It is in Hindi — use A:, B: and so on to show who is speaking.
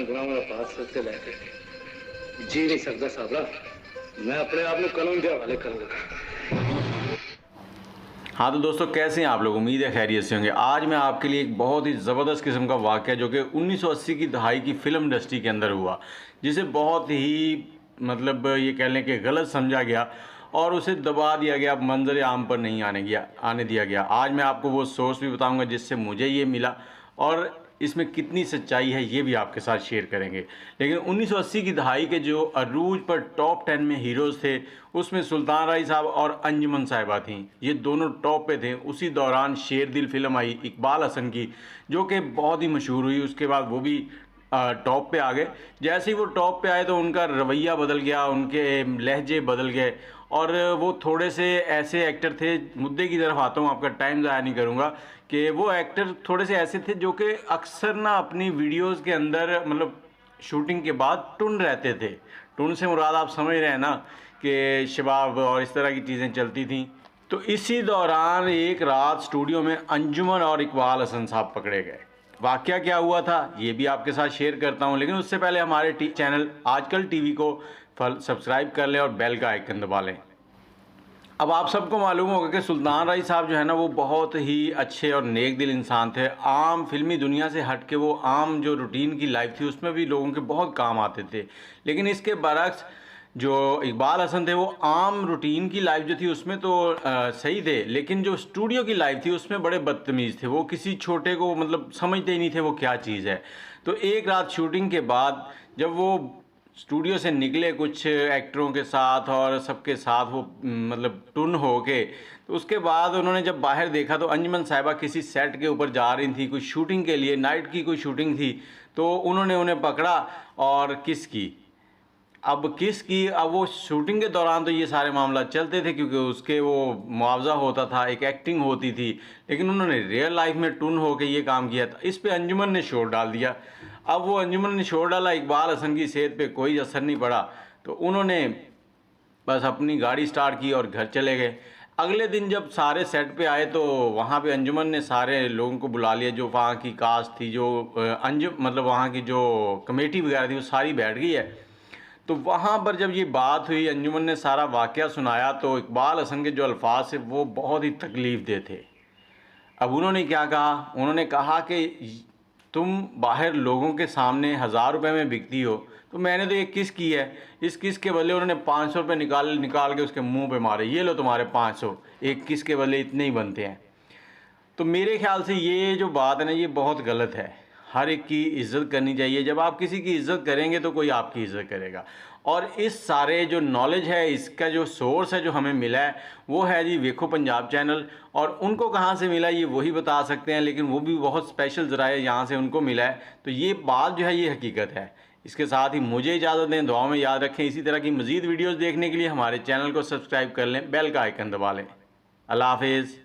A: गुलाम पास से लैके जी नहीं सकता साबरा, मैं अपने आप को कानून के हवाले करूँगा।
B: हाँ तो दोस्तों, कैसे हैं आप लोग? उम्मीद है खैरियत से होंगे। आज मैं आपके लिए एक बहुत ही ज़बरदस्त किस्म का वाक़या जो कि 1980 की दहाई की फ़िल्म इंडस्ट्री के अंदर हुआ, जिसे बहुत ही मतलब ये कह लें कि गलत समझा गया और उसे दबा दिया गया, मंजर आम पर नहीं आने दिया गया। आज मैं आपको वो सोर्स भी बताऊंगा जिससे मुझे ये मिला और इसमें कितनी सच्चाई है ये भी आपके साथ शेयर करेंगे। लेकिन 1980 की दहाई के जो अरूज पर टॉप 10 में हीरोज़ थे, उसमें सुल्तान राय साहब और अंजुमन साहिबा थीं। ये दोनों टॉप पे थे। उसी दौरान शेर दिल फिल्म आई इकबाल हसन की, जो कि बहुत ही मशहूर हुई। उसके बाद वो भी टॉप पे आ गए। जैसे ही वो टॉप पे आए तो उनका रवैया बदल गया, उनके लहजे बदल गए और वो थोड़े से ऐसे एक्टर थे, मुद्दे की तरफ आता हूँ, आपका टाइम ज़ाया नहीं करूँगा, कि वो एक्टर थोड़े से ऐसे थे जो कि अक्सर ना अपनी वीडियोस के अंदर मतलब शूटिंग के बाद टुन रहते थे। टुन से मुराद आप समझ रहे हैं ना, कि शबाब और इस तरह की चीज़ें चलती थीं। तो इसी दौरान एक रात स्टूडियो में अंजुमन और इकबाल हसन साहब पकड़े गए। वाक़या क्या हुआ था ये भी आपके साथ शेयर करता हूँ, लेकिन उससे पहले हमारे चैनल आजकल टीवी को सब्सक्राइब कर लें और बेल का आइकन दबा लें। अब आप सबको मालूम होगा कि सुल्तान राय साहब जो है ना, वो बहुत ही अच्छे और नेक दिल इंसान थे। आम फिल्मी दुनिया से हट के वो आम जो रूटीन की लाइफ थी उसमें भी लोगों के बहुत काम आते थे। लेकिन इसके बरक्स जो इकबाल हसन थे, वो आम रूटीन की लाइफ जो थी उसमें तो सही थे, लेकिन जो स्टूडियो की लाइफ थी उसमें बड़े बदतमीज़ थे। वो किसी छोटे को मतलब समझते ही नहीं थे वो क्या चीज़ है। तो एक रात शूटिंग के बाद जब वो स्टूडियो से निकले कुछ एक्टरों के साथ और सबके साथ, वो मतलब टुन हो के, तो उसके बाद उन्होंने जब बाहर देखा तो अंजुमन साहिबा किसी सेट के ऊपर जा रही थी, कोई शूटिंग के लिए, नाइट की कोई शूटिंग थी। तो उन्होंने उन्हें पकड़ा और किस की। अब वो शूटिंग के दौरान तो ये सारे मामला चलते थे क्योंकि उसके वो मुआवजा होता था, एक एक्टिंग होती थी। लेकिन उन्होंने रियल लाइफ में टुन होकर ये काम किया था। इस पे अंजुमन ने शोर डाल दिया। अब वो अंजुमन ने शोर डाला, इकबाल हसन की सेहत पे कोई असर नहीं पड़ा, तो उन्होंने बस अपनी गाड़ी स्टार्ट की और घर चले गए। अगले दिन जब सारे सेट पे आए तो वहाँ पे अंजुमन ने सारे लोगों को बुला लिया, जो वहाँ की कास्ट थी, जो मतलब वहाँ की जो कमेटी वगैरह थी, वो सारी बैठ गई है। तो वहाँ पर जब ये बात हुई, अंजुमन ने सारा वाक़या सुनाया, तो इकबाल हसन के जो अल्फाज थे वो बहुत ही तकलीफ़ दे थे। अब उन्होंने क्या कहा? उन्होंने कहा कि तुम बाहर लोगों के सामने 1000 रुपये में बिकती हो, तो मैंने तो ये किस की है। इस किस के बदले उन्होंने 500 रुपये निकाल के उसके मुंह पे मारे, ये लो तुम्हारे 500। एक किस के बदले इतने ही बनते हैं। तो मेरे ख्याल से ये जो बात है ना, ये बहुत गलत है। हर एक की इज़्ज़त करनी चाहिए। जब आप किसी की इज़्ज़त करेंगे तो कोई आपकी इज़्ज़त करेगा। और इस सारे जो नॉलेज है, इसका जो सोर्स है जो हमें मिला है, वो है जी वेखो पंजाब चैनल। और उनको कहाँ से मिला ये वही बता सकते हैं, लेकिन वो भी बहुत स्पेशल ज़राए यहाँ से उनको मिला है। तो ये बात जो है ये हकीकत है। इसके साथ ही मुझे इजाज़त दें, दुआ में याद रखें। इसी तरह की मज़ीद वीडियोज़ देखने के लिए हमारे चैनल को सब्सक्राइब कर लें, बेल का आइकन दबा लें। अल्लाह हाफिज़।